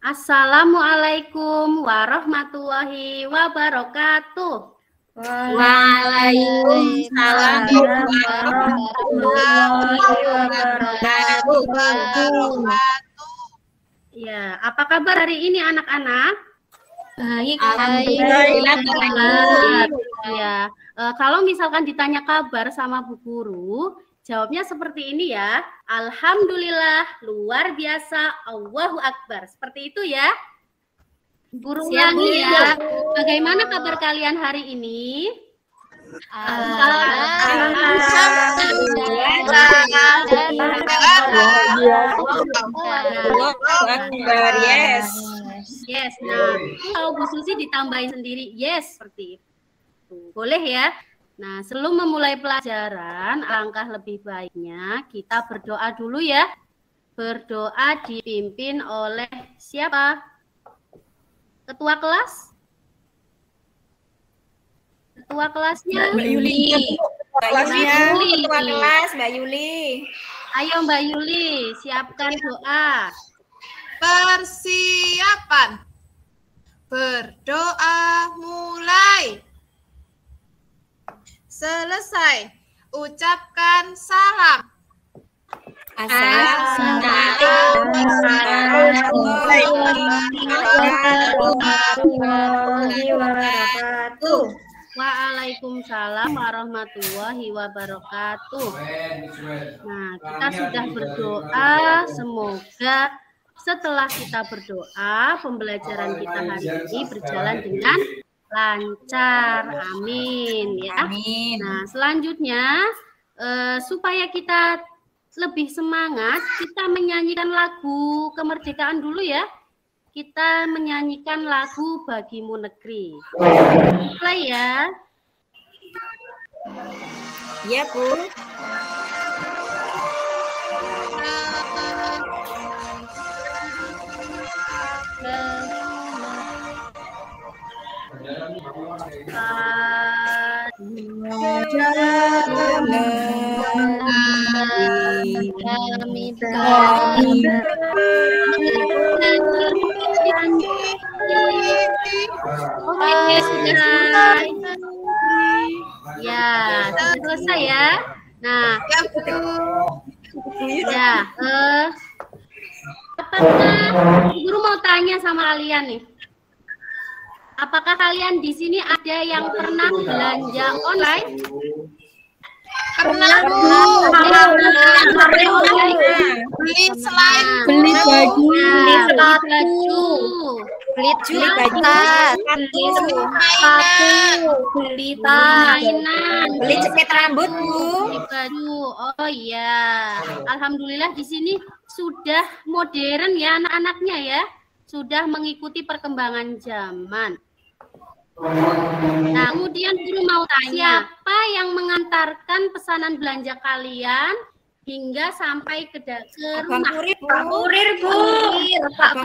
Assalamualaikum warahmatullahi wabarakatuh. Waalaikumsalam warahmatullahi wabarakatuh. Ya, apa kabar hari ini anak-anak? Baik, alhamdulillah. Ya, kalau misalkan ditanya kabar sama Bu Guru, jawabnya seperti ini ya. Alhamdulillah, luar biasa, Allahu Akbar. Seperti itu ya. Guru ulangi ya. Bagaimana kabar kalian hari ini? Yes. Nah, kalau Bu Susi ditambahin sendiri, yes, seperti itu. Boleh ya? Nah, sebelum memulai pelajaran, alangkah lebih baiknya kita berdoa dulu ya. Berdoa dipimpin oleh siapa? Ketua kelas? Ketua kelasnya Mbak Yuli. Ketua kelas Mbak Yuli. Ayo Mbak Yuli, siapkan doa. Persiapan. Berdoa mulai. Selesai. Ucapkan salam. Assalamualaikum warahmatullahi wabarakatuh. Waalaikumsalam warahmatullahi wabarakatuh. Nah, kita sudah berdoa, semoga setelah kita berdoa, pembelajaran kita hari ini berjalan dengan lancar. Amin ya. Amin. Nah, selanjutnya supaya kita lebih semangat, kita menyanyikan lagu kemerdekaan dulu ya. Kita menyanyikan lagu Bagimu Negeri. Mulai ya. Iya, Bu. Oke, sudah. Ya, sudah selesai ya. Nah, ya, apakah guru mau tanya sama kalian nih? Apakah kalian di sini ada yang pernah belanja online? Pernah, Bu. Beli selain Beli baju, beli baju, beli mainan, beli jepit rambut, Bu. beli baju. Oh iya, alhamdulillah di sini sudah modern ya anak-anaknya ya, sudah mengikuti perkembangan zaman. Nah, kemudian guru mau tanya, siapa yang mengantarkan pesanan belanja kalian hingga sampai ke rumah? Kurir, Bu. Pak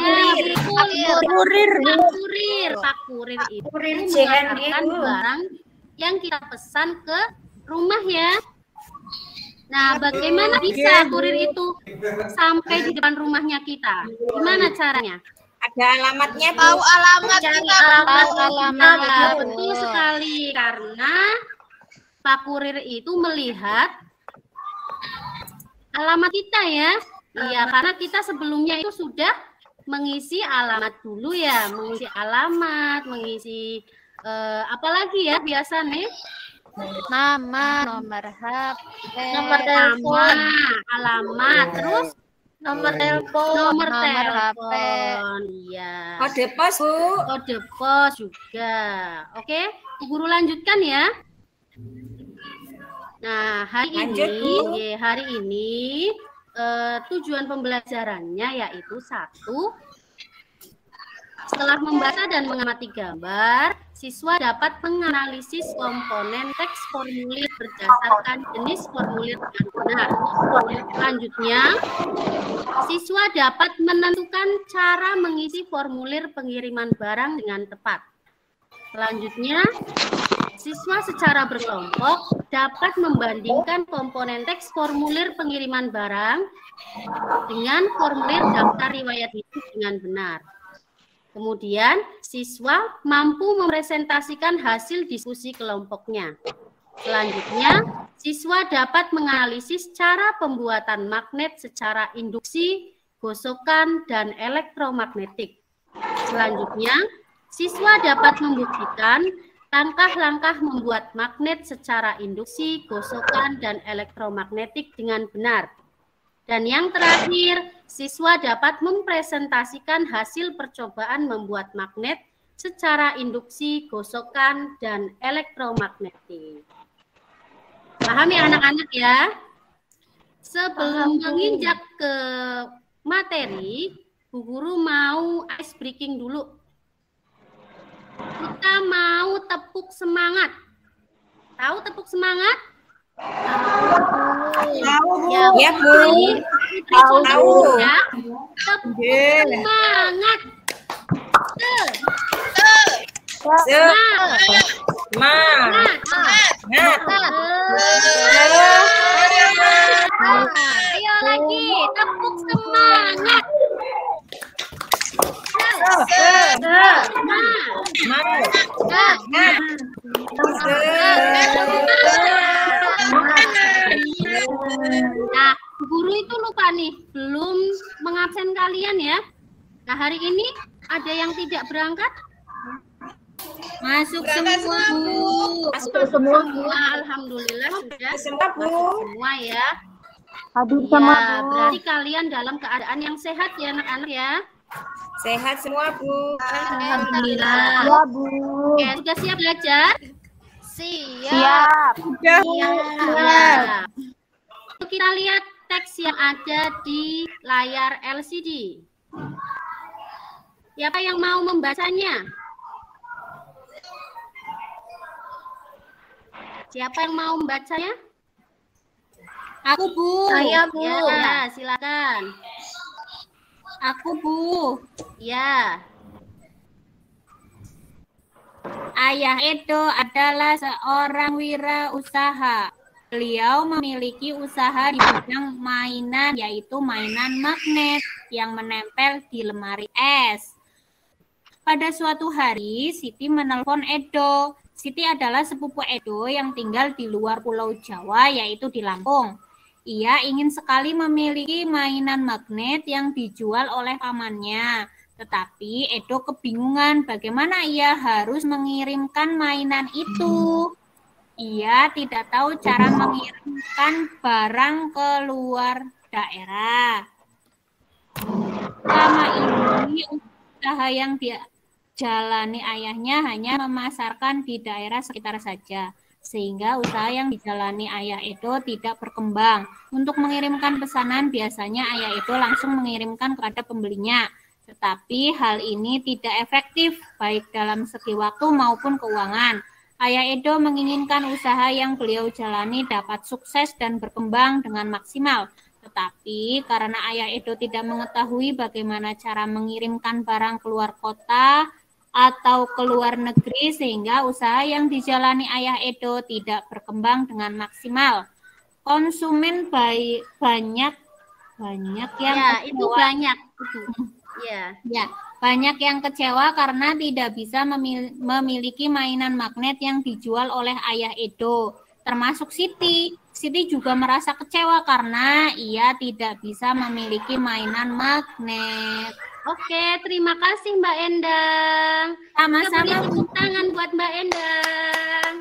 Kurir itu mengantarkan barang yang kita pesan ke rumah ya. Nah, bagaimana bisa kurir itu sampai di depan rumahnya kita? Gimana caranya? Ada alamatnya, Bu. tahu alamat Cari kita. alamat. Betul sekali, karena Pak Kurir itu melihat alamat kita ya. Iya, karena kita sebelumnya itu sudah mengisi alamat dulu ya, mengisi alamat, mengisi apalagi ya biasa nih? Nama, nomor HP, Nomor telepon, alamat, terus nomor telepon, nomor HP. telepon. Iya. Kode pos, Bu. Kode pos juga. Oke, guru lanjutkan ya. Nah, hari ini tujuan pembelajarannya yaitu satu, setelah membaca dan mengamati gambar, siswa dapat menganalisis komponen teks formulir berdasarkan jenis formulir dengan benar. Selanjutnya, siswa dapat menentukan cara mengisi formulir pengiriman barang dengan tepat. Selanjutnya, siswa secara berkelompok dapat membandingkan komponen teks formulir pengiriman barang dengan formulir daftar riwayat hidup dengan benar. Kemudian, siswa mampu mempresentasikan hasil diskusi kelompoknya. Selanjutnya, siswa dapat menganalisis cara pembuatan magnet secara induksi, gosokan, dan elektromagnetik. Selanjutnya, siswa dapat membuktikan langkah-langkah membuat magnet secara induksi, gosokan, dan elektromagnetik dengan benar. Dan yang terakhir, siswa dapat mempresentasikan hasil percobaan membuat magnet secara induksi, gosokan, dan elektromagnetik. Paham ya anak-anak ya? Sebelum menginjak ke materi, Bu Guru mau ice breaking dulu. Kita mau tepuk semangat. Tahu tepuk semangat? Tahu, Bu. Ya, Ya, Bu. Tahu. Ya. Tepuk semangat. Ayo lagi, tepuk semangat. Nah, guru itu lupa nih, belum mengabsen kalian ya. Nah, hari ini ada yang tidak berangkat? Masuk semua, Bu. Masuk semua. Alhamdulillah sudah Semua, Bu. masuk semua ya. Hadir Ya, sama berarti kalian dalam keadaan yang sehat ya anak-anak ya. Sehat semua, Bu. Alhamdulillah. Ya, Bu. Oke, sudah siap belajar? Siap. Sudah, Bu. Ya. Kita lihat teks yang ada di layar LCD. Siapa yang mau membacanya? Siapa yang mau membacanya? Aku, Bu. Saya, Bu. Ya, silakan. Aku, Bu. Ya. Ayah Edo adalah seorang wirausaha. Beliau memiliki usaha di bidang mainan, yaitu mainan magnet yang menempel di lemari es. Pada suatu hari, Siti menelpon Edo. Siti adalah sepupu Edo yang tinggal di luar Pulau Jawa, yaitu di Lampung. Ia ingin sekali memiliki mainan magnet yang dijual oleh pamannya. Tetapi Edo kebingungan bagaimana ia harus mengirimkan mainan itu. Ia tidak tahu cara mengirimkan barang ke luar daerah. Selama ini usaha yang dijalani ayahnya hanya memasarkan di daerah sekitar saja, sehingga usaha yang dijalani ayah Edo tidak berkembang. Untuk mengirimkan pesanan biasanya ayah Edo langsung mengirimkan kepada pembelinya. Tetapi hal ini tidak efektif baik dalam segi waktu maupun keuangan. Ayah Edo menginginkan usaha yang beliau jalani dapat sukses dan berkembang dengan maksimal. Tetapi karena ayah Edo tidak mengetahui bagaimana cara mengirimkan barang keluar kota atau ke luar negeri, sehingga usaha yang dijalani ayah Edo tidak berkembang dengan maksimal. Konsumen banyak yang Ya, itu kecewa. banyak. Ya. Ya, banyak yang kecewa karena tidak bisa memiliki mainan magnet yang dijual oleh ayah Edo, termasuk Siti. Siti juga merasa kecewa karena ia tidak bisa memiliki mainan magnet. Oke, terima kasih Mbak Endang. Sama-sama, Beri tepuk tangan buat Mbak Endang.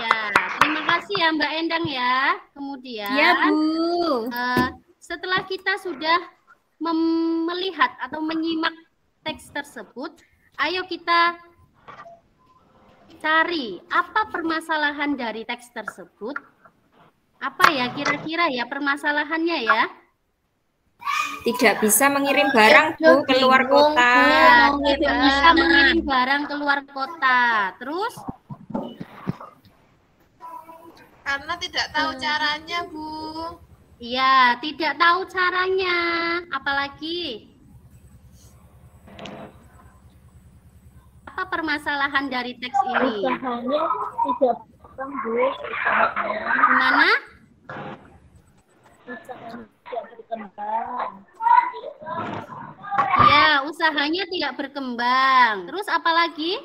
Ya, terima kasih ya Mbak Endang ya. Kemudian, ya, Bu. setelah kita sudah melihat atau menyimak teks tersebut, ayo kita cari apa permasalahan dari teks tersebut. Apa ya kira-kira ya permasalahannya ya? Tidak bisa mengirim barang, Bu, ke luar kota. Ya, tidak bisa mengirim barang keluar kota. Terus? Karena tidak tahu caranya, Bu. Iya, tidak tahu caranya. Apalagi? Apa permasalahan dari teks ini? Usahanya tidak berkembang, Bu. Gimana? Usahanya tidak berkembang. Ya, Ya, usahanya tidak berkembang. Terus apa lagi?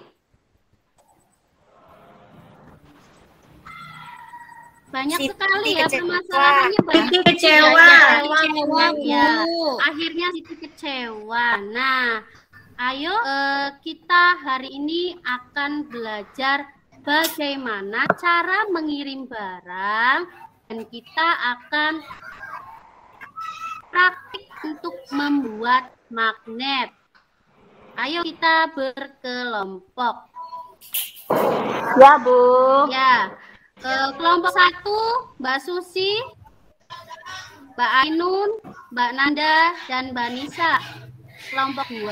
Banyak sekali ya permasalahannya. Siti kecewa. Ya, akhirnya Siti kecewa. Nah, ayo kita hari ini akan belajar bagaimana cara mengirim barang dan kita akan praktik untuk membuat magnet. Ayo kita berkelompok. Ya, Bu. Ya, kelompok 1, Mbak Susi, Mbak Ainun, Mbak Nanda, dan Mbak Nisa. Kelompok 2,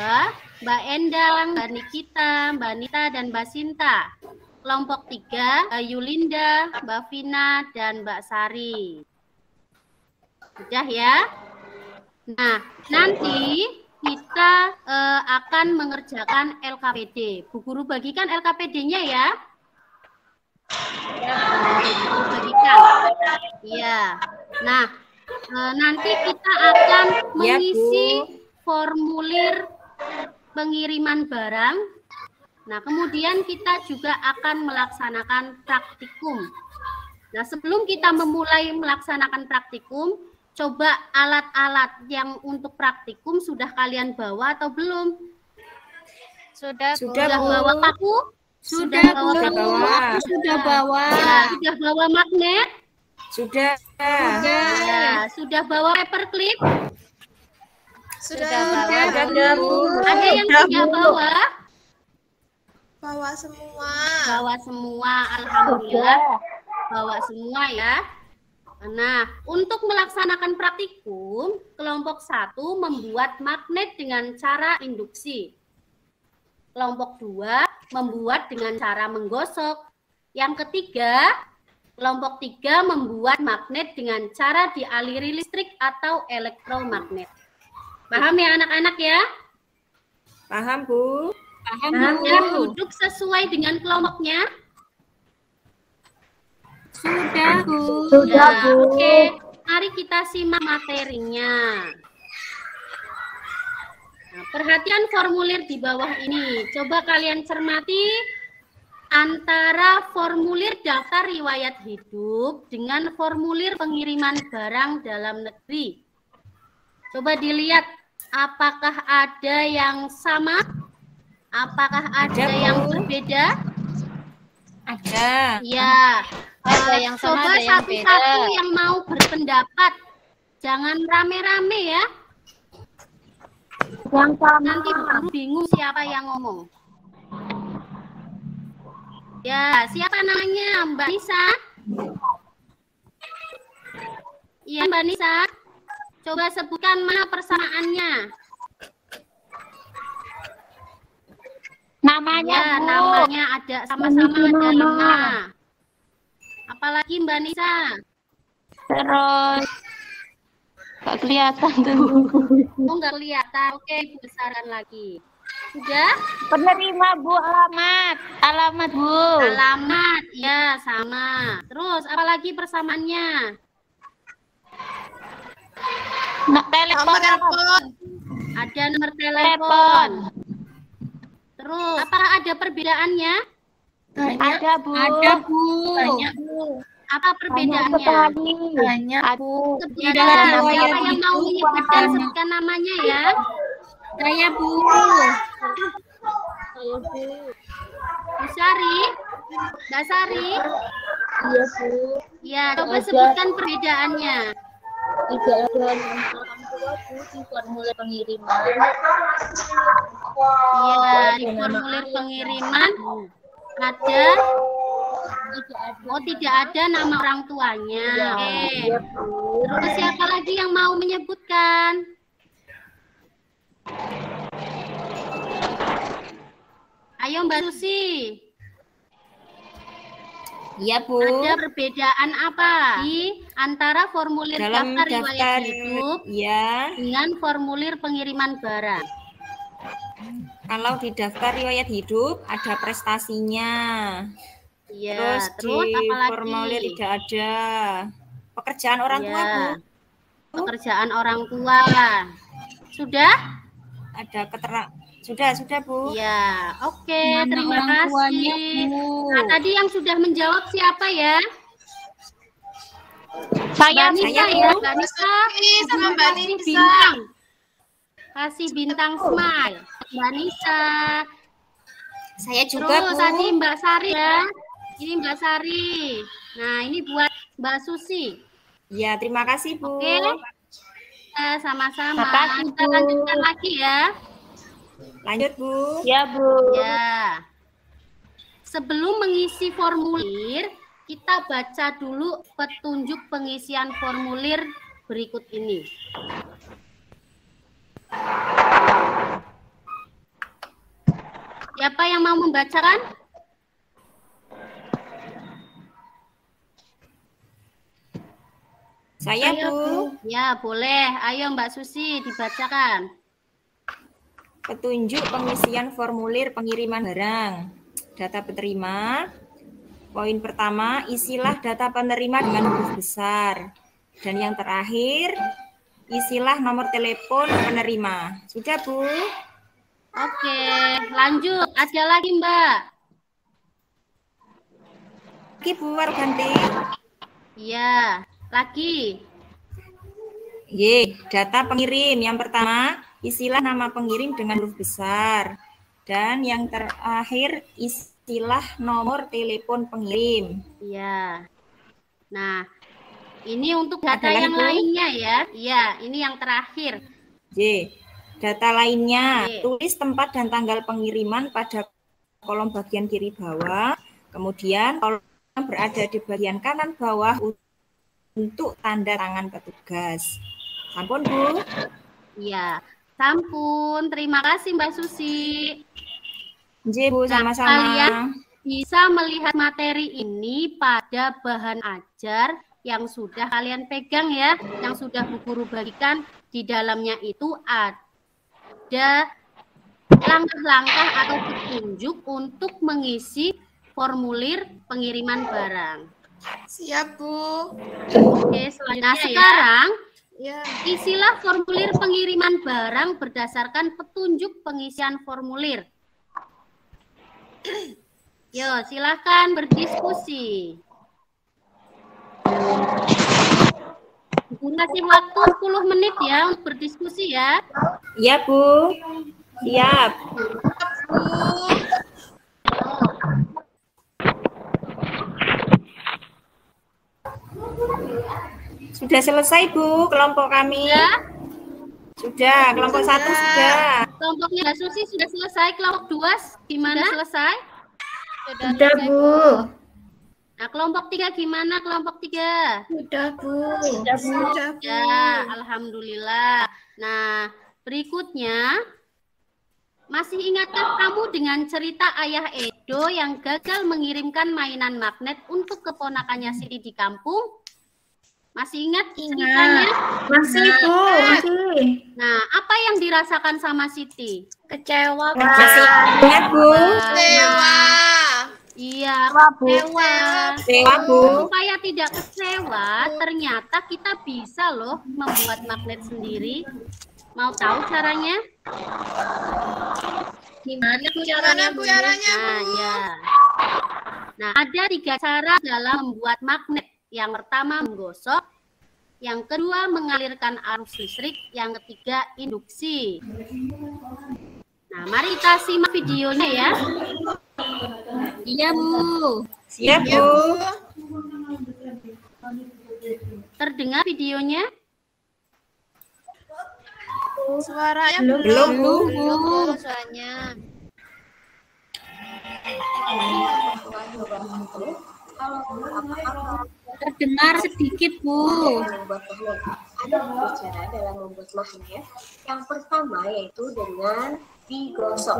Mbak Endang, Mbak Nikita, Mbak Nita, dan Mbak Sinta. Kelompok 3, Mbak Yulinda, Mbak Vina, dan Mbak Sari. Sudah ya? Nah, nanti kita akan mengerjakan LKPD. Bu Guru bagikan LKPD-nya ya. Bagikan. Iya. Nah, nanti kita akan mengisi formulir pengiriman barang. Nah, kemudian kita juga akan melaksanakan praktikum. Nah, sebelum kita memulai melaksanakan praktikum, coba alat-alat yang untuk praktikum sudah kalian bawa atau belum? Sudah bawa paku? Sudah bawa paku? Sudah bawa. Ya, sudah bawa magnet? Sudah. Ya, sudah bawa paperclip? Sudah. Ada yang tidak bawa? Bawa semua. Bawa semua, alhamdulillah. Bawa semua ya. Nah, untuk melaksanakan praktikum, kelompok 1 membuat magnet dengan cara induksi. Kelompok 2 membuat dengan cara menggosok. Yang ketiga, kelompok 3 membuat magnet dengan cara dialiri listrik atau elektromagnet. Paham ya anak-anak ya? Paham, Bu? Paham, Ya, duduk sesuai dengan kelompoknya. Sudah, Bu. Sudah, Ya, Bu. oke. Mari kita simak materinya. Nah, perhatikan formulir di bawah ini. Coba kalian cermati antara formulir daftar riwayat hidup dengan formulir pengiriman barang dalam negeri. Coba dilihat, apakah ada yang sama? Apakah ada yang berbeda? Ada. Ya. Ada yang sama, Coba ada yang satu-satu beda. yang mau berpendapat. Jangan rame-rame ya. Yang sama. Nanti guru bingung siapa yang ngomong. Ya, siapa namanya? Mbak Nisa? Iya, Mbak Nisa. Coba sebutkan mana persamaannya. Namanya, Ya, Bu. namanya ada sama-sama ada nama. Apalagi Mbak Nisa? Terus nggak kelihatan tuh. Oh, nggak kelihatan. Oke, Ibu besarkan lagi. Sudah? Penerima, Bu, alamat. Alamat, Bu. Alamat, ya sama. Terus apalagi persamaannya? Nah, telepon. Nomor telepon. Ada nomor telepon. Terus apakah ada perbedaannya? Ada, Bu. Ada, Bu. Banyak, Bu. Apa perbedaannya? sekali. Banyak, Bu. Siapa yang mau menyebutkan sebutkan namanya ya? Saya, Bu. Bu Sari? Mbak Sari? Iya, Bu. Ya, coba sebutkan perbedaannya. Tidak ada orang tua, Bu, di formulir pengiriman. Iya, di formulir pengiriman ada. Oh, tidak ada nama orang tuanya. Oke. Iya, Bu. Terus siapa lagi yang mau menyebutkan? Ayo Mbak Susi. Iya, Bu. Ada perbedaan apa di antara formulir Dalam daftar riwayat daftar, hidup ya. dengan formulir pengiriman barang? Kalau di daftar riwayat hidup ada prestasinya. Iya, Terus di apa lagi? formulir tidak ada pekerjaan orang tua, Iya, Bu. pekerjaan orang tua. Sudah? ada keterangan. Sudah Bu. Ya, oke, Mana terima orang tuanya, kasih. Bu? Nah, tadi yang sudah menjawab siapa ya? Saya, Mbak Nisa saya, ya, Bu. Mbak Nisa. sama Mbak Kasih Nisa. bintang. Kasih bintang smile. Mbak Nisa. Saya juga Terus Bu. tadi Mbak Sari ya. Ini Mbak Sari. Nah, ini buat Mbak Susi. Ya, terima kasih Bu. Oke. Sama-sama. Makasih, Kita Bu. lanjutkan lagi ya. Lanjut Bu. Ya, Bu. Ya. Sebelum mengisi formulir, kita baca dulu petunjuk pengisian formulir berikut ini. Siapa yang mau membacakan? Saya Bu. Ya, boleh. Ayo Mbak Susi dibacakan. Petunjuk pengisian formulir pengiriman barang. Data penerima. Poin pertama, isilah data penerima dengan huruf besar. Dan yang terakhir, isilah nomor telepon penerima. Sudah Bu? Oke, lanjut. Ada lagi Mbak? Lagi Bu, ganti. Iya, lagi. Data pengirim. Yang pertama, isilah nama pengirim dengan huruf besar. Dan yang terakhir, isilah nomor telepon pengirim. Iya. Nah, ini untuk data Ada lagi, yang Bu? lainnya ya. Iya, ini yang terakhir. Data lainnya, Oke. tulis tempat dan tanggal pengiriman pada kolom bagian kiri bawah. Kemudian kolom yang berada di bagian kanan bawah untuk tanda tangan petugas. Sampun Bu? Iya, sampun. Terima kasih Mbak Susi. Bu, Nah, sama-sama. kalian bisa melihat materi ini pada bahan ajar yang sudah kalian pegang ya, yang sudah Bu Guru bagikan. Di dalamnya itu ada langkah-langkah atau petunjuk untuk mengisi formulir pengiriman barang. Siap, Bu. Oke, selanjutnya sekarang Ya. isilah formulir pengiriman barang berdasarkan petunjuk pengisian formulir. Yo, silakan berdiskusi. Kasih waktu 10 menit ya untuk berdiskusi ya. Iya Bu, siap. Sudah selesai Bu, kelompok kami. Ya, Sudah, kelompok 1 sudah. kelompoknya Mbak Susi sudah selesai, kelompok 2 gimana selesai? Sudah, Bu. Nah, kelompok 3 gimana? Kelompok 3? Sudah, Bu. Sudah, Bu. Sudah, Bu. Ya, alhamdulillah. Nah, berikutnya, masih ingatkah kamu dengan cerita Ayah Edo yang gagal mengirimkan mainan magnet untuk keponakannya Siti di kampung? Masih ingat ceritanya? Masih, Bu. Masih. Nah, apa yang dirasakan sama Siti? Kecewa, Masih ingat Bu? Kecewa. Iya, Bu. kecewa. Kecewa Bu. Supaya tidak kecewa, ternyata kita bisa loh membuat magnet sendiri. Mau tahu caranya? Gimana Bu Gimana, Bu, caranya, Bu? Nah, ya. Nah, ada 3 cara dalam membuat magnet. Yang pertama menggosok, yang kedua mengalirkan arus listrik, yang ketiga induksi. Nah, mari kita simak videonya ya. Iya, Bu. Siap Ya, Bu. Terdengar videonya? Suaranya Belum Bu. belum suaranya. Terdengar sedikit, Bu. Membuat magnet. Ada dua cara dalam membuat magnet. Yang pertama yaitu dengan digosok,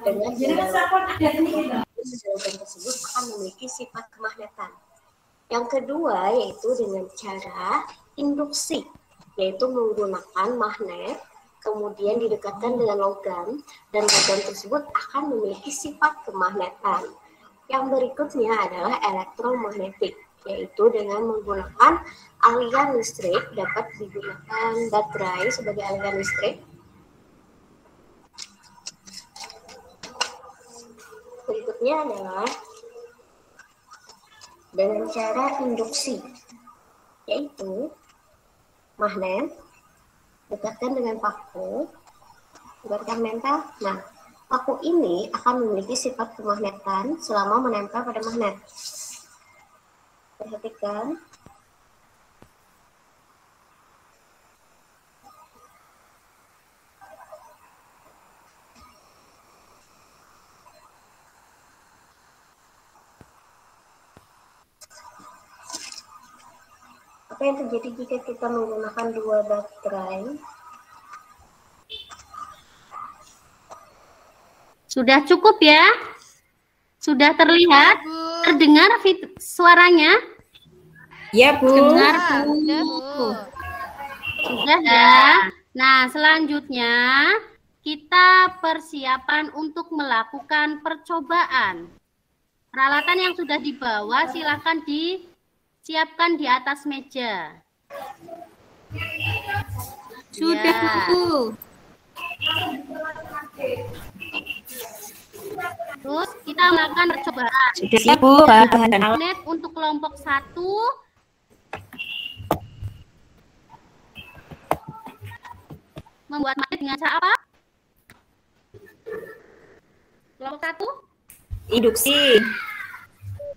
dengan sedotan tersebut akan memiliki sifat kemagnetan. Yang kedua yaitu dengan cara induksi, yaitu menggunakan magnet kemudian didekatkan dengan logam dan logam tersebut akan memiliki sifat kemagnetan. Yang berikutnya adalah elektromagnetik, yaitu dengan menggunakan aliran listrik, dapat digunakan baterai sebagai aliran listrik Selanjutnya adalah dengan cara induksi, yaitu magnet dekatkan dengan paku, dekatkan mental. Nah, paku ini akan memiliki sifat kemagnetan selama menempel pada magnet. Perhatikan. Apa yang terjadi jika kita menggunakan dua baterai? Sudah cukup ya? Sudah terlihat? Terdengar suaranya? Ya, Bu. Dengar, Bu. Udah, Bu. Sudah ya. Nah, selanjutnya kita persiapan untuk melakukan percobaan. Peralatan yang sudah dibawa silahkan disiapkan di atas meja. Sudah, Ya. Bu. Terus kita melakukan percobaan. Sudah siap, Bu. Bahan dan alat. Magnet untuk kelompok 1. Membuat magnet dengan cara apa? Kelompok 1. Induksi.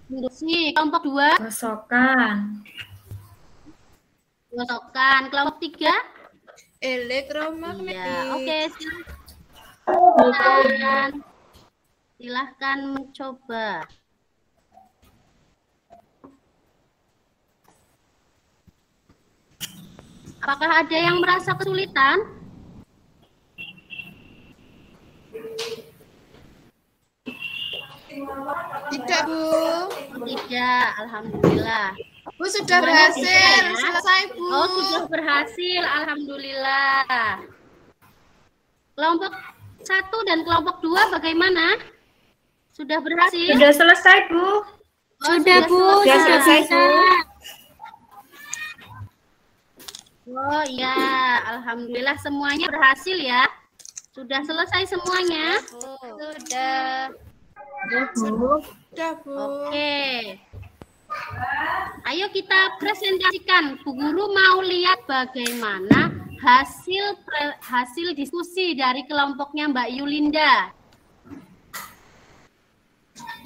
Induksi. Kelompok 2. Gosokan. Gosokkan. Kelompok 3. Elektromagnetik. Iya. Oke. Silahkan. Silahkan mencoba. Apakah ada yang merasa kesulitan? Tidak, Bu. Tidak, alhamdulillah. Bu sudah Semuanya berhasil. bisa, ya? Selesai, Bu. Oh, sudah berhasil, alhamdulillah. Kelompok 1 dan kelompok 2 bagaimana? Sudah berhasil? Sudah selesai, Bu. Oh, Sudah, Bu. Sudah selesai, Bu. Oh iya, alhamdulillah semuanya berhasil ya. Sudah selesai semuanya. Sudah. Bu. Sudah, Bu. Oke. Ayo kita presentasikan. Bu Guru mau lihat bagaimana hasil diskusi dari kelompoknya Mbak Yulinda.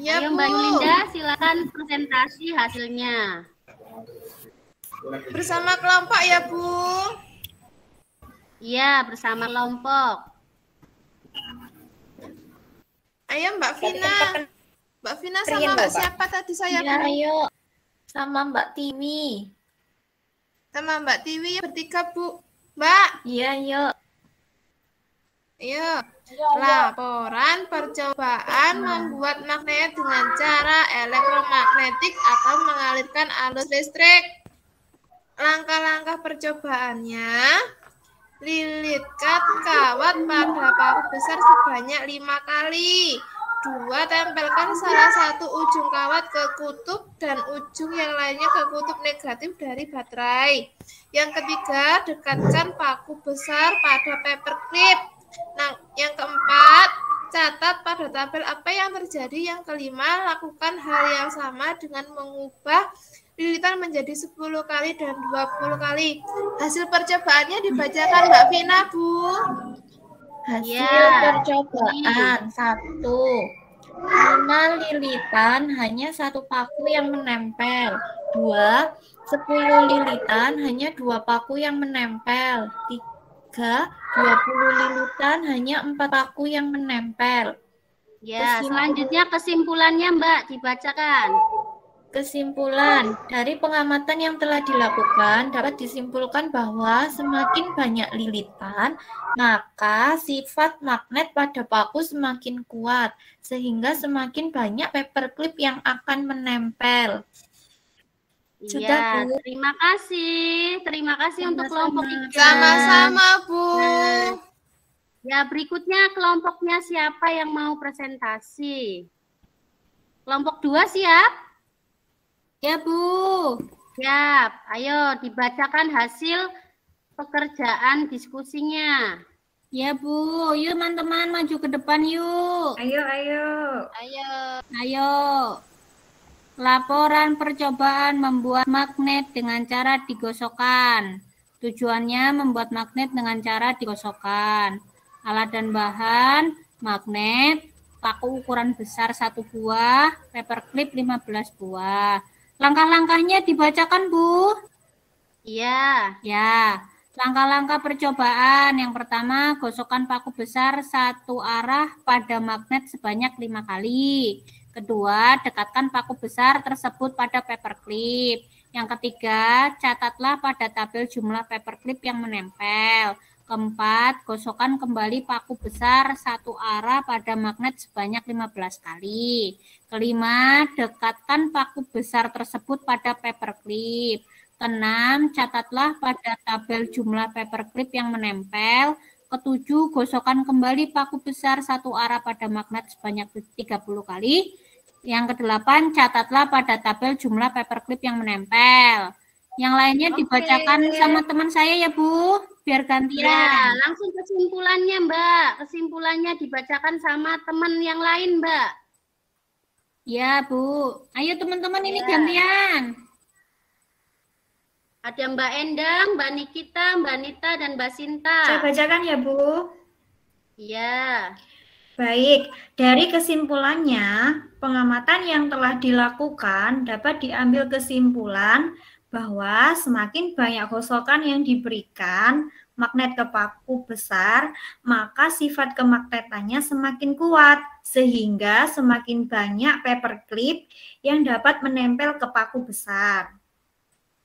Ya, Ayo Bu. Mbak Yulinda, silakan presentasi hasilnya. Bersama kelompok ya, Bu. Iya, bersama kelompok. Ayo, Mbak Vina. Mbak Vina sama Mbak siapa tadi saya, Ya, Bu? ayo. Sama Mbak Tiwi. Sama Mbak Tiwi ya bertiga, Bu. Mbak, Iya, yuk. ayo. Laporan percobaan membuat magnet dengan cara elektromagnetik atau mengalirkan arus listrik. Langkah-langkah percobaannya, lilitkan kawat pada paku besar sebanyak 5 kali. 2. Tempelkan salah satu ujung kawat ke kutub dan ujung yang lainnya ke kutub negatif dari baterai. Yang ketiga, dekatkan paku besar pada paperclip. Nah, yang keempat, catat pada tabel apa yang terjadi. Yang kelima, lakukan hal yang sama dengan mengubah lilitan menjadi 10 kali dan 20 kali. Hasil percobaannya dibacakan Mbak Vina, Bu. Hasil Ya. percobaan 1. 5 lilitan hanya 1 paku yang menempel. 2. 10 lilitan hanya 2 paku yang menempel. 3. 20 lilitan hanya 4 paku yang menempel. Ya, selanjutnya kesimpulannya Mbak dibacakan. Kesimpulan, dari pengamatan yang telah dilakukan dapat disimpulkan bahwa semakin banyak lilitan, maka sifat magnet pada paku semakin kuat, sehingga semakin banyak paperclip yang akan menempel. Sudah, Iya, Bu. terima kasih. Terima kasih untuk kelompok 3. Sama-sama, Bu. Ya, berikutnya kelompoknya siapa yang mau presentasi? Kelompok 2 siap? Ya, Bu. Siap. Ayo dibacakan hasil pekerjaan diskusinya. Ya Bu, yuk teman-teman maju ke depan yuk. Ayo. Ayo. Laporan percobaan membuat magnet dengan cara digosokkan. Tujuannya membuat magnet dengan cara digosokkan. Alat dan bahan, magnet, paku ukuran besar 1 buah, paperclip 15 buah. Langkah-langkahnya dibacakan, Bu. Iya. Ya, langkah-langkah percobaan. Yang pertama, gosokkan paku besar satu arah pada magnet sebanyak 5 kali. Kedua, dekatkan paku besar tersebut pada paperclip. Yang ketiga, catatlah pada tabel jumlah paperclip yang menempel. Keempat, gosokkan kembali paku besar satu arah pada magnet sebanyak 15 kali. Kelima, dekatkan paku besar tersebut pada paperclip. Keenam, catatlah pada tabel jumlah paperclip yang menempel. Ketujuh, gosokkan kembali paku besar satu arah pada magnet sebanyak 30 kali. Yang kedelapan, catatlah pada tabel jumlah paperclip yang menempel. Yang lainnya dibacakan sama teman saya ya Bu, biar gantian. Ya, langsung kesimpulannya Mbak. Kesimpulannya dibacakan sama teman yang lain Mbak. Ya Bu, ayo teman-teman ini gantian. Ada Mbak Endang, Mbak Nikita, Mbak Nita, dan Mbak Sinta. Saya bacakan ya, Bu. Iya. Baik, dari kesimpulannya, pengamatan yang telah dilakukan dapat diambil kesimpulan bahwa semakin banyak gosokan yang diberikan magnet ke paku besar, maka sifat kemagnetannya semakin kuat, sehingga semakin banyak paperclip yang dapat menempel ke paku besar.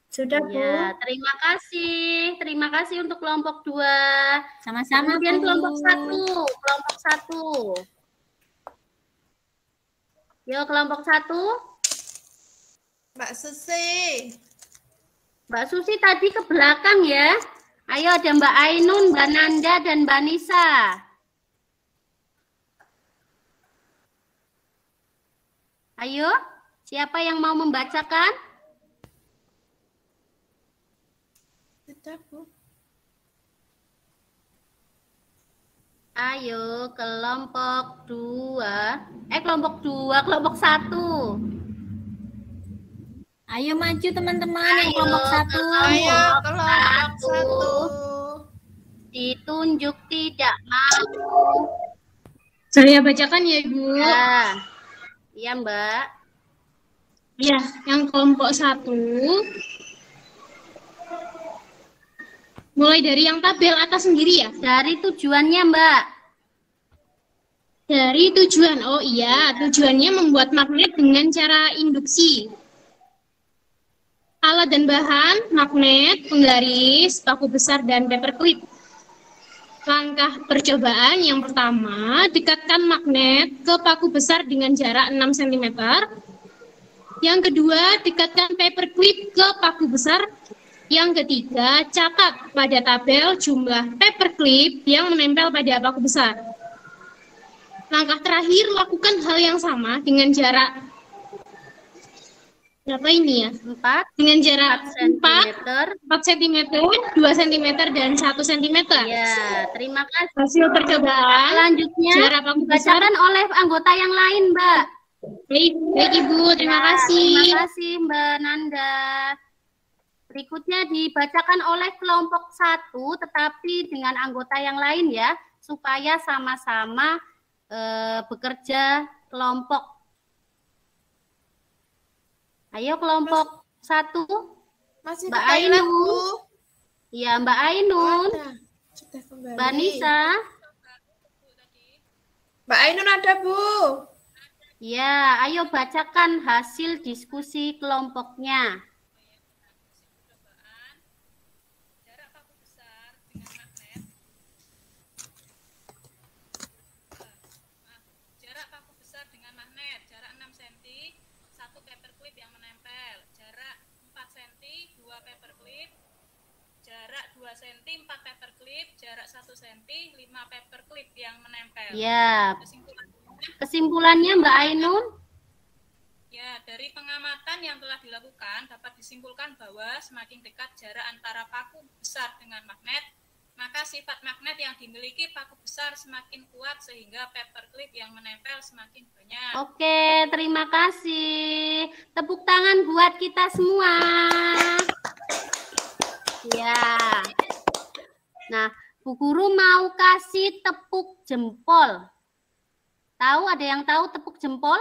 Sudah, Bu. Ya, terima kasih. Terima kasih untuk kelompok 2. Sama-sama. Kemudian Bu. kelompok 1. Kelompok 1. Yo, kelompok 1. Mbak Susi. Mbak Susi tadi ke belakang ya. Ayo ada Mbak Ainun, Mbak Nanda, dan Mbak Nisa. Ayo, siapa yang mau membacakan? Sudah, Bu. Ayo, kelompok 2. Kelompok 1. Ayo maju teman-teman yang kelompok 1. Ayo, kelompok 1. Ditunjuk tidak mau. Saya bacakan ya, Bu. Ya. Iya, Mbak. Ya, yang kelompok 1. Mulai dari yang tabel atas sendiri ya? Dari tujuannya, Mbak. Dari tujuan, oh iya, tujuannya membuat magnet dengan cara induksi. Alat dan bahan, magnet, penggaris, paku besar, dan paperclip. Langkah percobaan yang pertama, dekatkan magnet ke paku besar dengan jarak 6 cm. Yang kedua, dekatkan paperclip ke paku besar. Yang ketiga, catat pada tabel jumlah paperclip yang menempel pada paku besar. Langkah terakhir, lakukan hal yang sama dengan jarak berapa ini ya? 4. Dengan jarak 4 cm, 2 cm, dan 1 cm. Ya, terima kasih. Hasil percobaan Selanjutnya jarak paku besar. dibacakan oleh anggota yang lain, Mbak. Baik Ibu, terima kasih. Terima kasih, Mbak Nanda. Berikutnya dibacakan oleh kelompok 1, tetapi dengan anggota yang lain ya, supaya sama-sama bekerja kelompok. Ayo kelompok 1. Masih Mbak di toilet, Ainun. Bu. Iya, Mbak Ainun. Ada. Sudah kembali. Mbak Nisa. Mbak Ainun ada, Bu. Ya, ayo bacakan hasil diskusi kelompoknya. Jarak paku besar dengan magnet, jarak 6 cm, 1 paperclip yang menempel, jarak 4 cm, 2 paperclip, jarak 2 cm, 4 paperclip, jarak 1 cm, 5 paperclip yang menempel. Ya. Kesimpulannya Mbak Ainun? Ya, dari pengamatan yang telah dilakukan dapat disimpulkan bahwa semakin dekat jarak antara paku besar dengan magnet, maka sifat magnet yang dimiliki paku besar semakin kuat sehingga paperclip yang menempel semakin banyak. Oke, terima kasih. Tepuk tangan buat kita semua. Ya. Nah, Bu Guru mau kasih tepuk jempol. Tahu, ada yang tahu tepuk jempol?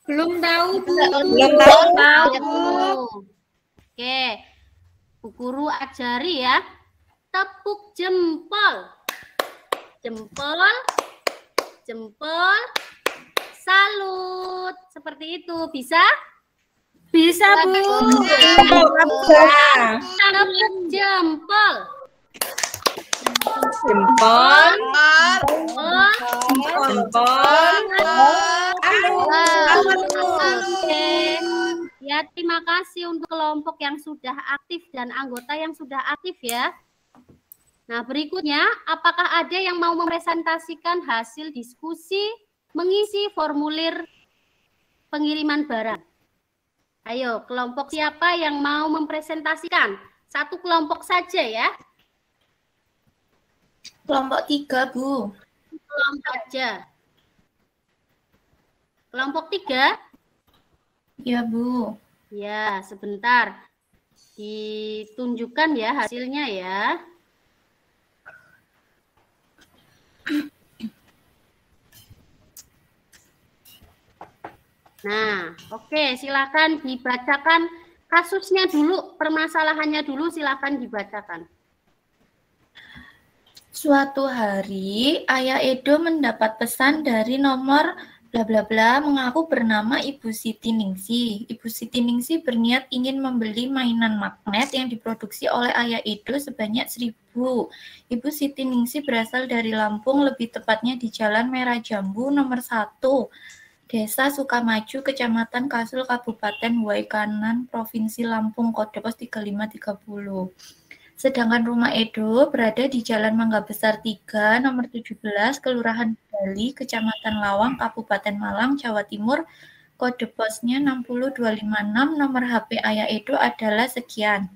Belum tahu, Bu. Belum tahu. Oke, Bu Guru ajari ya. Tepuk jempol. Jempol. Jempol. Salut. Seperti itu. Bisa? Bisa, Bu. Tepuk jempol. Jempol. Oke. Ya, terima kasih untuk kelompok yang sudah aktif dan anggota yang sudah aktif ya. Nah, berikutnya, apakah ada yang mau mempresentasikan hasil diskusi mengisi formulir pengiriman barang? Ayo, kelompok siapa yang mau mempresentasikan? Satu kelompok saja ya. Kelompok 3, Bu. Kelompok saja. Kelompok 3? Ya, Bu. Ya, sebentar. Ditunjukkan ya hasilnya ya. Nah, oke, silakan dibacakan kasusnya dulu, permasalahannya dulu, silakan dibacakan. Suatu hari, Ayah Edo mendapat pesan dari nomor bla bla bla mengaku bernama Ibu Siti Ningsih. Ibu Siti Ningsih berniat ingin membeli mainan magnet yang diproduksi oleh Ayah Edo sebanyak 1000. Ibu Siti Ningsih berasal dari Lampung, lebih tepatnya di Jalan Merah Jambu nomor 1. Desa Sukamaju, Kecamatan Kasul, Kabupaten Waikanan, Provinsi Lampung, kode pos 3530. Sedangkan rumah Edo berada di Jalan Mangga Besar 3, nomor 17, Kelurahan Bali, Kecamatan Lawang, Kabupaten Malang, Jawa Timur, kode posnya 60256, nomor HP Ayah Edo adalah sekian.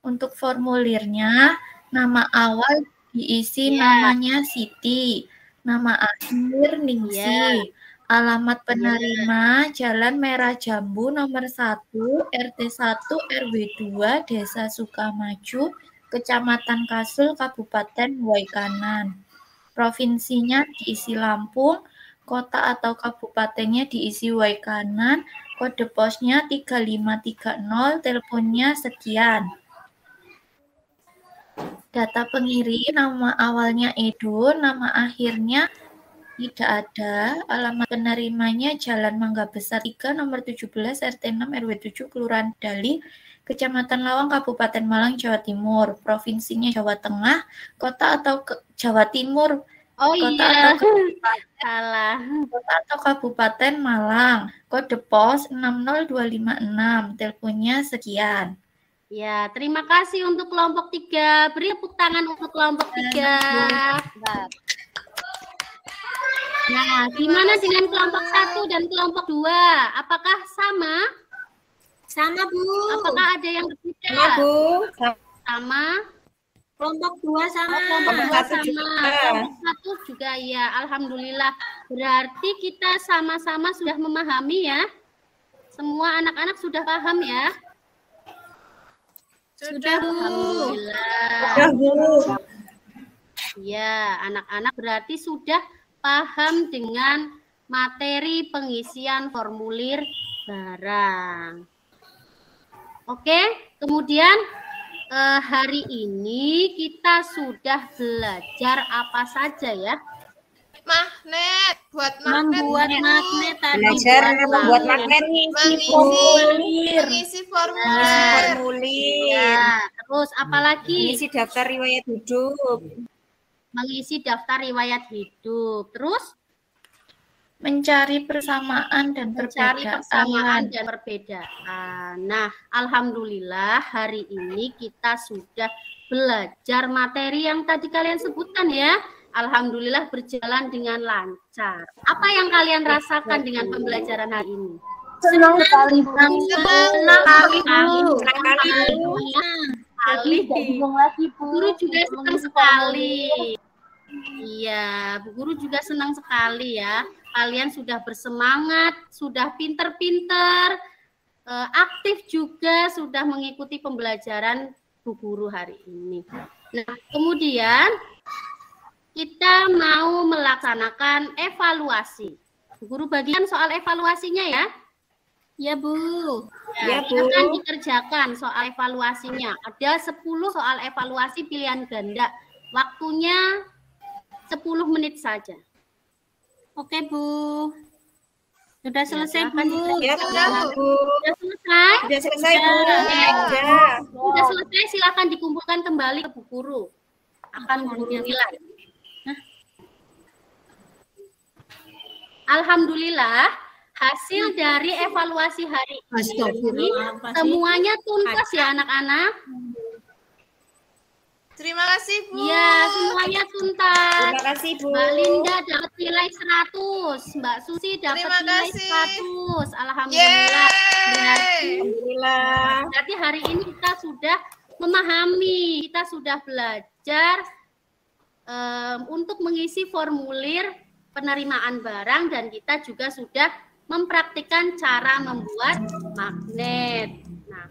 Untuk formulirnya, nama awal diisi namanya Siti, nama akhir Ningsih. Alamat penerima Jalan Merah Jambu nomor 1, RT 1 RW 2, Desa Sukamaju, Kecamatan Kasul, Kabupaten Waikanan. Provinsinya diisi Lampung, kota atau kabupatennya diisi Waikanan, kode posnya 3530, teleponnya sekian. Data pengirim, nama awalnya Edo, nama akhirnya tidak ada. Alamat penerimanya Jalan Mangga Besar 3, nomor 17, RT 6, RW 7, Kelurahan Dali, Kecamatan Lawang, Kabupaten Malang, Jawa Timur. Provinsinya Jawa Tengah, kota atau Jawa Timur. Oh kota iya, atau salah. Kota atau Kabupaten Malang. Kode pos 60256. Teleponnya sekian. Ya, terima kasih untuk kelompok 3. Beri tepuk tangan untuk kelompok 3. Nah, gimana dengan kelompok 1 dan kelompok 2? Apakah sama? Sama, Bu. Apakah ada yang berbeda? Sama, Bu. Sama. Kelompok 2 sama. Kelompok 2 satu sama. juga. Kelompok 1 juga ya. Alhamdulillah. Berarti kita sama-sama sudah memahami ya. Semua anak-anak sudah paham ya. Sudah, Bu. Alhamdulillah. Sudah, Bu. Ya, anak-anak berarti sudah paham dengan materi pengisian formulir barang. Oke, kemudian hari ini kita sudah belajar apa saja ya? Magnet, buat magnet. Membuat magnet tadi. Belajar membuat magnet. Mengisi formulir. Formulir. Ya, terus apalagi? Mengisi daftar riwayat hidup. Mengisi daftar riwayat hidup. Terus Mencari persamaan dan mencari perbedaan. persamaan dan perbedaan. Nah, alhamdulillah hari ini kita sudah belajar materi yang tadi kalian sebutkan ya. Alhamdulillah berjalan dengan lancar. Apa yang kalian rasakan dengan pembelajaran hari ini? Senang sekali, Bu. Senang sekali. sekali. Bu Guru juga senang sekali. Iya, Bu Guru juga senang sekali ya. Kalian sudah bersemangat, sudah pinter-pinter, aktif juga, sudah mengikuti pembelajaran Bu Guru hari ini. Nah, kemudian kita mau melaksanakan evaluasi. Bu Guru bagikan soal evaluasinya ya. Ya, Bu. Ya, silakan dikerjakan soal evaluasinya. Ada 10 soal evaluasi pilihan ganda. Waktunya 10 menit saja. Oke, Bu. Sudah selesai, silakan Bu. Ya, Sudah, Bu. Sudah selesai? Sudah selesai, Bu. Ya. Sudah selesai, silakan dikumpulkan kembali ke Bu Guru. Akan Bu Guru nilai. Alhamdulillah, hasil dari evaluasi hari ini semuanya tuntas ya anak-anak. Terima kasih, Bu. Iya, semuanya tuntas. Terima kasih, Bu. Mbak Linda dapat nilai 100, Mbak Susi dapat Terima nilai kasih. 100. Alhamdulillah. Alhamdulillah. Berarti hari ini kita sudah memahami, kita sudah belajar untuk mengisi formulir penerimaan barang, dan kita juga sudah mempraktikkan cara membuat magnet. Nah,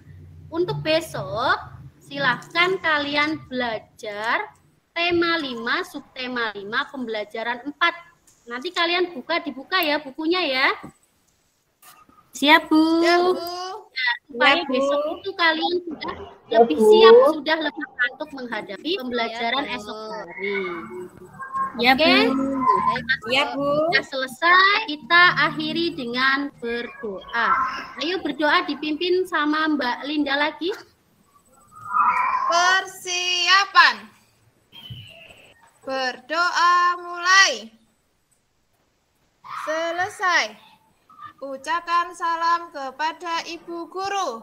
untuk besok silahkan kalian belajar tema 5, subtema 5, pembelajaran 4. Nanti kalian dibuka ya bukunya ya. Siap, Bu. Ya, Bu. Nah, supaya besok itu kalian sudah lebih siap, sudah lebih ngantuk menghadapi pembelajaran esok hari. Ya, Oke? Bu. Ya, Bu. Sudah selesai, kita akhiri dengan berdoa. Ayo berdoa dipimpin sama Mbak Linda lagi. Persiapan. Berdoa mulai. Selesai. Ucapkan salam kepada Ibu Guru.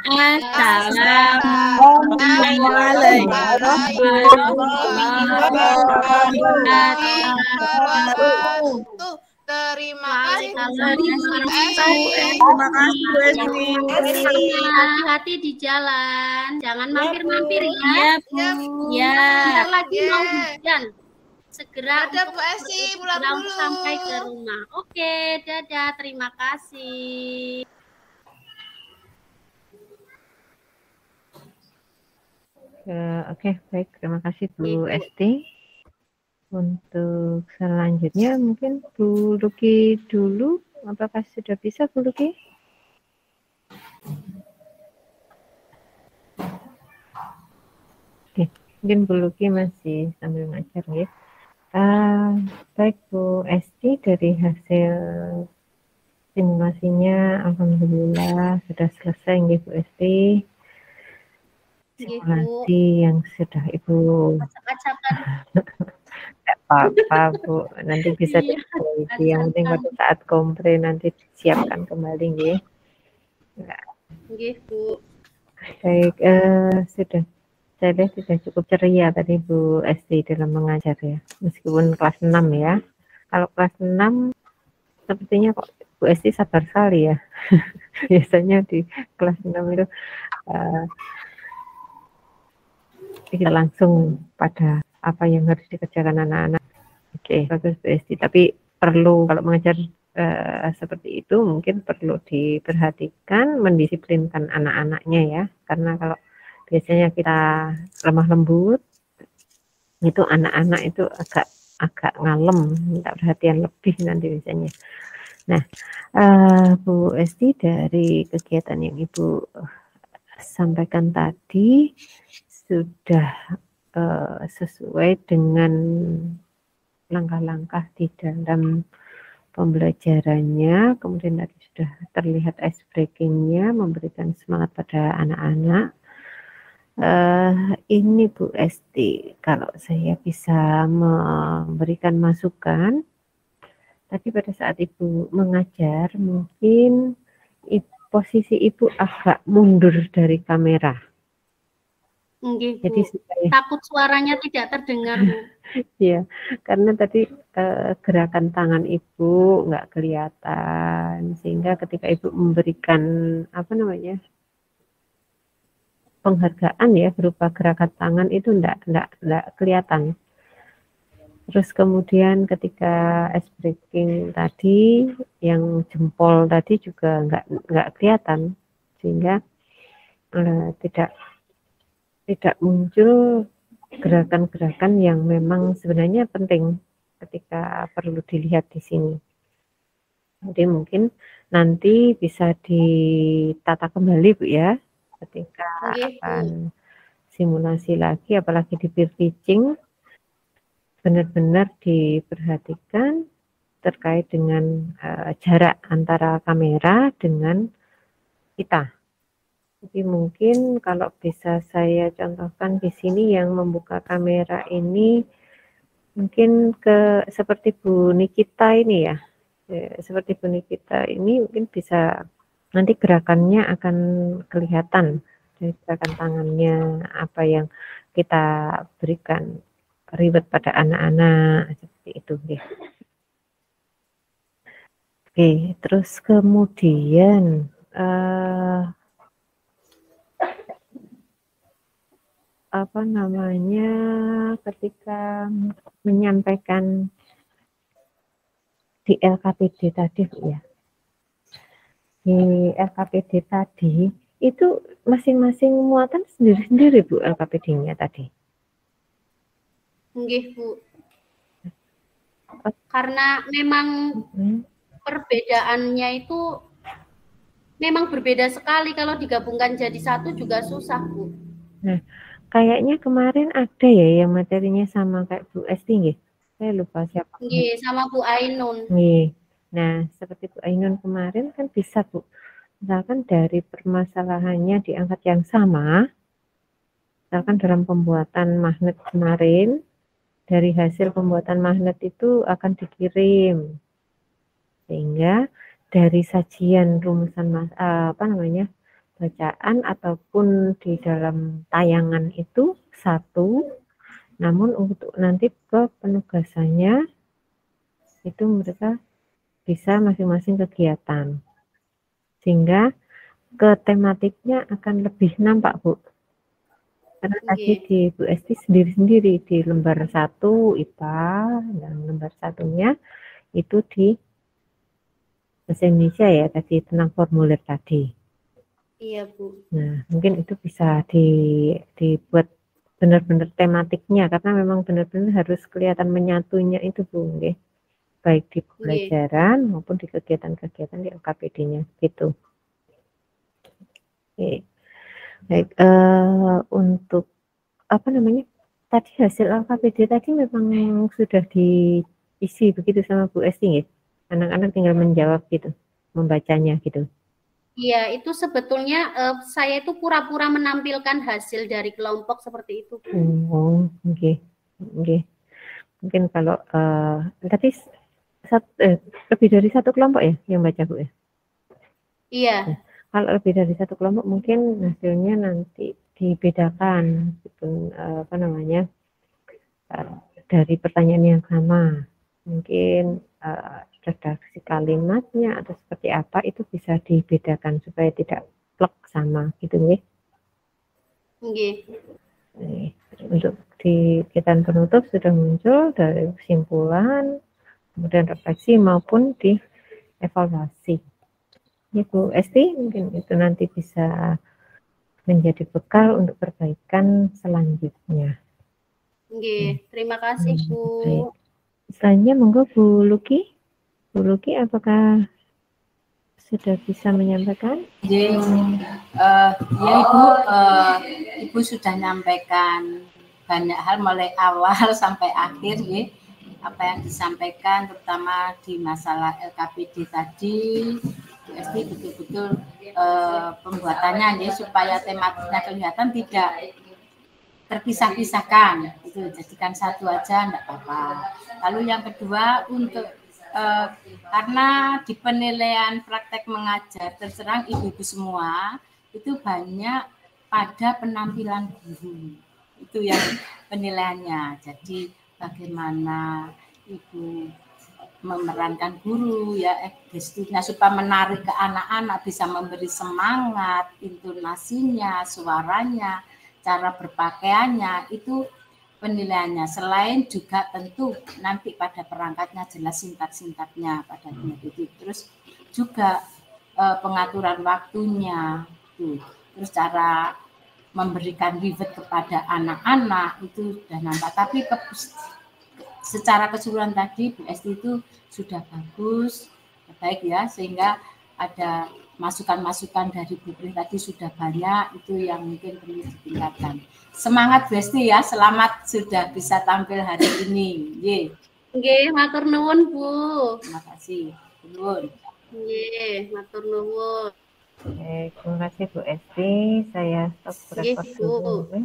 Assalamualaikum wabarakatuh. Terima kasih. Hati-hati di jalan, jangan mampir-mampir ya. Ya, Bu. Ya. Bentar lagi mau hujan. Segera Ada Bu Esti, pulang dulu. sampai ke rumah. Oke, dadah. Terima kasih. Oke, baik. Terima kasih Bu Esti. Untuk selanjutnya mungkin Bu Luki dulu. Apakah sudah bisa Bu Luki? Oke, mungkin Bu Luki masih sambil ngajar ya. Baik Bu Esti, dari hasil simulasinya alhamdulillah sudah selesai nggih Bu Esti. Simulasi yang sudah Ibu Acak-acakan. tidak apa-apa Bu, nanti bisa diperbaiki. Yang penting pada saat kompre nanti disiapkan kembali nggih. Nggih, Bu. Baik, sudah saya lihat sudah cukup ceria tadi Bu Esti dalam mengajar ya, meskipun kelas 6 ya. Kalau kelas 6 sepertinya kok Bu Esti sabar sekali ya. Biasanya di kelas 6 itu kita langsung pada apa yang harus dikerjakan anak-anak. Oke, bagus Bu Esti. Tapi perlu kalau mengajar seperti itu mungkin perlu diperhatikan, mendisiplinkan anak-anaknya ya. Karena kalau biasanya kita lemah lembut, itu anak-anak itu agak ngalem, minta perhatian lebih nanti biasanya. Nah, Bu Esti, dari kegiatan yang Ibu sampaikan tadi sudah sesuai dengan langkah-langkah di dalam pembelajarannya, kemudian tadi sudah terlihat ice breaking-nya, memberikan semangat pada anak-anak. Ini Bu Esti, kalau saya bisa memberikan masukan, tadi pada saat Ibu mengajar mungkin posisi Ibu agak mundur dari kamera. Nggih, Bu. Jadi supaya Takut suaranya tidak terdengar, Bu. ya, karena tadi gerakan tangan Ibu nggak kelihatan, sehingga ketika Ibu memberikan apa namanya penghargaan ya berupa gerakan tangan itu enggak kelihatan. Terus kemudian ketika ice breaking tadi yang jempol tadi juga enggak kelihatan, sehingga tidak muncul gerakan-gerakan yang memang sebenarnya penting ketika perlu dilihat di sini. Jadi mungkin nanti bisa ditata kembali Bu ya, ketika akan simulasi lagi, apalagi di peer teaching, benar-benar diperhatikan terkait dengan jarak antara kamera dengan kita. Jadi mungkin kalau bisa saya contohkan di sini yang membuka kamera ini mungkin seperti Bu Nikita ini ya. Seperti Bu Nikita ini mungkin bisa nanti gerakannya akan kelihatan dari gerakan tangannya apa yang kita berikan reward pada anak-anak seperti itu. Oke, terus kemudian ketika menyampaikan di LKPD tadi Bu ya. Di LKPD tadi itu masing-masing muatan sendiri-sendiri Bu LKPD-nya tadi. Nggih, Bu. Karena memang perbedaannya itu memang berbeda sekali, kalau digabungkan jadi satu juga susah, Bu. Nah, kayaknya kemarin ada ya yang materinya sama kayak Bu Esti nggih. Saya lupa siapa. Nggih, sama Bu Ainun. Nggih. Nah, seperti Bu Ainun kemarin kan bisa Bu. Misalkan dari permasalahannya diangkat yang sama, misalkan dalam pembuatan magnet kemarin, dari hasil pembuatan magnet itu akan dikirim, sehingga dari sajian rumusan bacaan ataupun di dalam tayangan itu satu, namun untuk nanti ke penugasannya itu mereka bisa masing-masing kegiatan, sehingga ke tematiknya akan lebih nampak Bu. Karena tadi di Bu Esti sendiri-sendiri di lembar 1 IPA dan lembar satunya itu di bahasa Indonesia ya tadi tentang formulir tadi. Iya Bu. Nah mungkin itu bisa dibuat benar-benar tematiknya, karena memang benar-benar harus kelihatan menyatunya itu Bu, okay? Baik di pembelajaran maupun di kegiatan-kegiatan di LKPD-nya gitu. Okay. Baik, untuk tadi hasil LKPD tadi memang sudah diisi begitu sama Bu Esti ya? Anak-anak tinggal menjawab gitu, membacanya gitu. Iya, itu sebetulnya saya itu pura-pura menampilkan hasil dari kelompok seperti itu. Oh, oke. Mungkin kalau tadi lebih dari satu kelompok ya yang baca Bu ya? Iya. Nah, kalau lebih dari satu kelompok mungkin hasilnya nanti dibedakan gitu, dari pertanyaan yang sama. Mungkin redaksi kalimatnya atau seperti apa itu bisa dibedakan supaya tidak plek sama gitu nggih. Nggih. Untuk di kegiatan penutup sudah muncul dari kesimpulan, kemudian refleksi maupun di evaluasi. Ya Bu Esti, mungkin itu nanti bisa menjadi bekal untuk perbaikan selanjutnya. Nggih, terima kasih Bu. Baik. Selanjutnya monggo Bu Luki. Bu Luki, apakah sudah bisa menyampaikan? Ya Ibu, Ibu sudah menyampaikan banyak hal mulai awal sampai akhir ya. Apa yang disampaikan terutama di masalah LKPD tadi, pasti betul-betul pembuatannya ya supaya tematiknya kelihatan tidak terpisah-pisahkan, itu jadikan satu aja enggak apa-apa. Lalu yang kedua untuk karena di penilaian praktek mengajar terserang ibu-ibu semua itu banyak pada penampilan guru, itu yang penilaiannya. Jadi bagaimana ibu memerankan guru ya gesturnya supaya menarik ke anak-anak, bisa memberi semangat, intonasinya, suaranya, cara berpakaiannya itu penilaiannya. Selain juga tentu nanti pada perangkatnya jelas sintak-sintaknya pada itu. Terus juga pengaturan waktunya tuh. Terus cara memberikan reward kepada anak-anak itu sudah nampak. Tapi secara keseluruhan tadi Bu Esti itu sudah bagus, baik ya, sehingga ada masukan-masukan dari Bu Pri tadi sudah banyak, itu yang mungkin perlu ditingkatkan. Semangat Bu Esti ya, selamat sudah bisa tampil hari ini. Nggih, matur nuwun Bu. Terima kasih. Nuwun. Nggih, matur nuwun. Terima kasih Bu Esti. Saya stop record dulu.